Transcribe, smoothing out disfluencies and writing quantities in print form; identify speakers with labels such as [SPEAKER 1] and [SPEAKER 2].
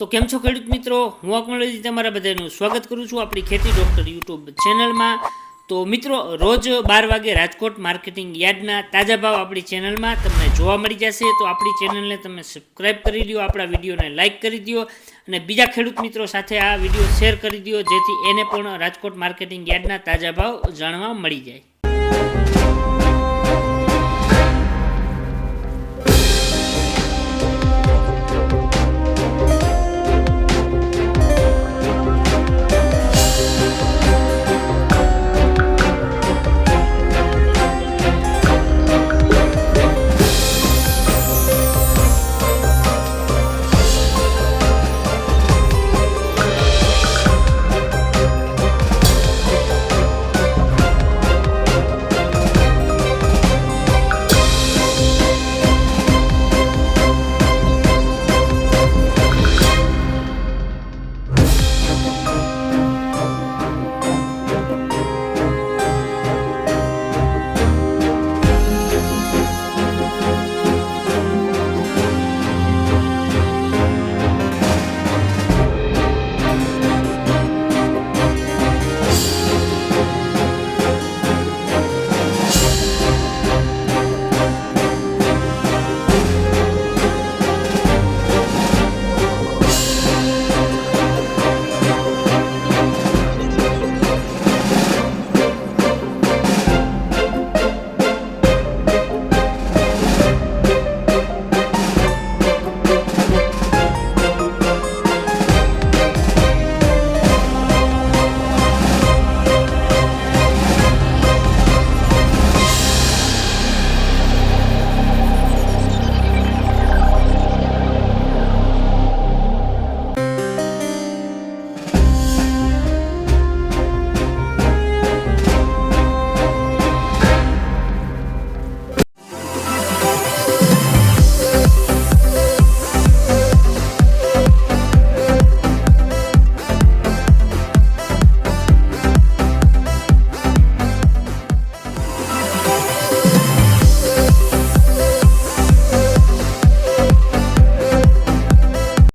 [SPEAKER 1] તો કેમ છો ખેડૂત મિત્રો, હું અકમલજી તમારા બધાનું સ્વાગત કરું છું આપણી ખેતી ડૉક્ટર યુટ્યુબ ચેનલમાં। તો મિત્રો, રોજ 12 વાગે રાજકોટ માર્કેટિંગ યાર્ડના તાજા ભાવ આપણી ચેનલમાં તમને જોવા મળી જશે। તો આપણી ચેનલને તમે સબસ્ક્રાઈબ કરી દો, આપણા વિડીયોને લાઇક કરી દો અને બીજા ખેડૂત મિત્રો સાથે આ વિડીયો શેર કરી દો, જેથી એને પણ રાજકોટ માર્કેટિંગ યાર્ડના તાજા ભાવ જાણવા મળી જાય।